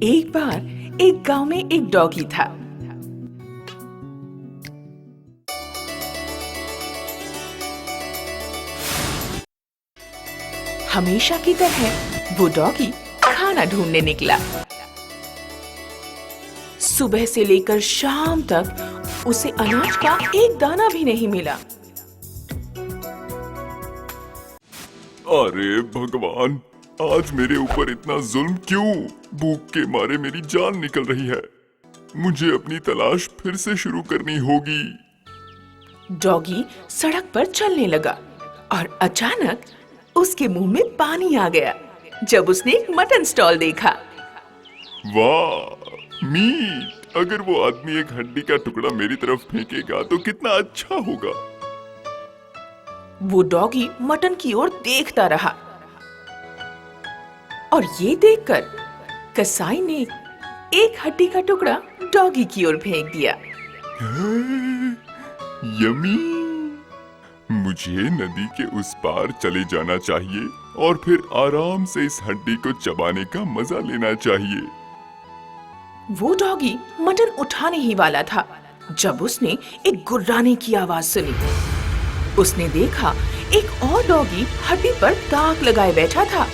एक बार एक गांव में एक डॉगी था। हमेशा की तरह वो डॉगी खाना ढूंढने निकला। सुबह से लेकर शाम तक उसे अनाज का एक दाना भी नहीं मिला। अरे भगवान, आज मेरे ऊपर इतना जुल्म क्यों? भूख के मारे मेरी जान निकल रही है। मुझे अपनी तलाश फिर से शुरू करनी होगी। डॉगी सड़क पर चलने लगा और अचानक उसके मुंह में पानी आ गया जब उसने एक मटन स्टॉल देखा। वाह, मीट! अगर वो आदमी एक हड्डी का टुकड़ा मेरी तरफ फेंकेगा तो कितना अच्छा होगा। वो डॉगी मटन की ओर देखता रहा और ये देखकर कसाई ने एक हड्डी का टुकड़ा डॉगी की ओर फेंक दिया। यमी! मुझे नदी के उस पार चले जाना चाहिए और फिर आराम से इस हड्डी को चबाने का मजा लेना चाहिए। वो डॉगी मटन उठाने ही वाला था जब उसने एक गुर्राने की आवाज सुनी। उसने देखा एक और डॉगी हड्डी पर दाग लगाए बैठा था।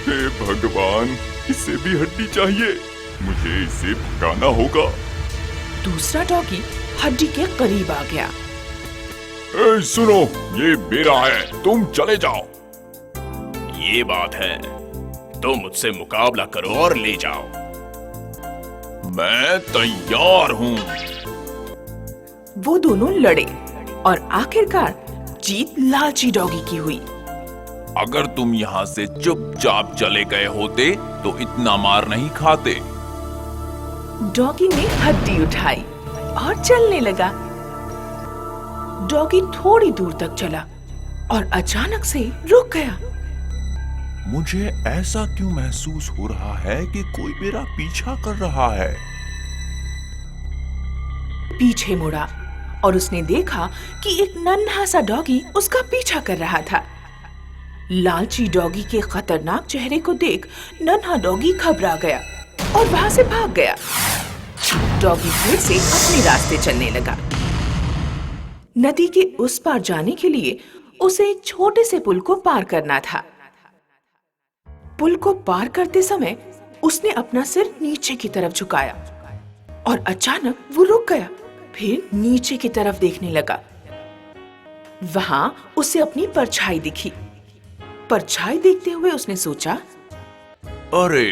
हे भगवान, इसे भी हड्डी चाहिए। मुझे इसे भगाना होगा। दूसरा डॉगी हड्डी के करीब आ गया। ए, सुनो, ये मेरा है, तुम चले जाओ। ये बात है, तुम मुझसे मुकाबला करो और ले जाओ। मैं तैयार हूँ। वो दोनों लड़े और आखिरकार जीत लालची डॉगी की हुई। अगर तुम यहाँ से चुपचाप चले गए होते तो इतना मार नहीं खाते। डॉगी ने हड्डी उठाई और चलने लगा। डॉगी थोड़ी दूर तक चला और अचानक से रुक गया। मुझे ऐसा क्यों महसूस हो रहा है कि कोई मेरा पीछा कर रहा है? पीछे मुड़ा और उसने देखा कि एक नन्हा सा डॉगी उसका पीछा कर रहा था। लालची डॉगी के खतरनाक चेहरे को देख नन्हा डॉगी घबरा गया और वहां से भाग गया। डॉगी फिर से अपने रास्ते चलने लगा। नदी के उस पार जाने के लिए उसे एक छोटे से पुल को पार करना था। पुल को पार करते समय उसने अपना सिर नीचे की तरफ झुकाया और अचानक वो रुक गया। फिर नीचे की तरफ देखने लगा। वहां उसे अपनी परछाई दिखी। परछाई देखते हुए उसने सोचा, अरे,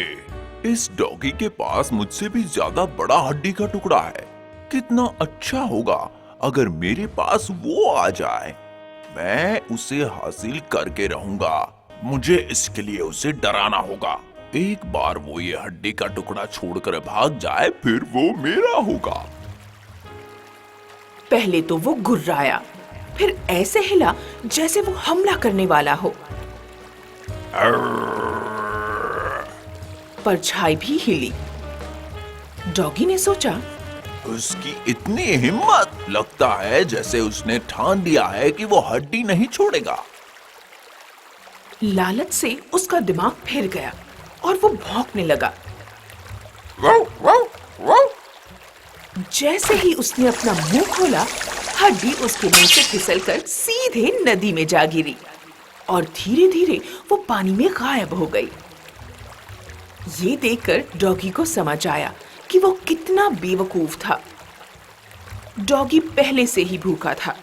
इस डॉगी के पास मुझसे भी ज्यादा बड़ा हड्डी का टुकड़ा है। कितना अच्छा होगा अगर मेरे पास वो आ जाए। मैं उसे हासिल करके रहूंगा। मुझे इसके लिए उसे डराना होगा। एक बार वो ये हड्डी का टुकड़ा छोड़कर भाग जाए, फिर वो मेरा होगा। पहले तो वो गुर्राया, फिर ऐसे हिला जैसे वो हमला करने वाला हो। परछाई भी हिली। डॉगी ने सोचा, उसकी इतनी हिम्मत! लगता है जैसे उसने ठान लिया है कि वो हड्डी नहीं छोड़ेगा। लालच से उसका दिमाग फिर गया और वो भौंकने लगा। जैसे ही उसने अपना मुंह खोला, हड्डी उसके मुंह से फिसलकर सीधे नदी में जा गिरी और धीरे धीरे वो पानी में गायब हो गई। ये देखकर डॉगी को समझ आया कि वो कितना बेवकूफ था। डॉगी पहले से ही भूखा था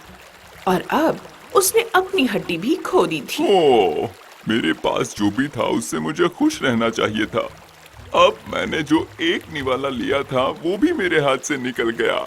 और अब उसने अपनी हड्डी भी खो दी थी। ओह, मेरे पास जो भी था उससे मुझे खुश रहना चाहिए था। अब मैंने जो एक निवाला लिया था वो भी मेरे हाथ से निकल गया।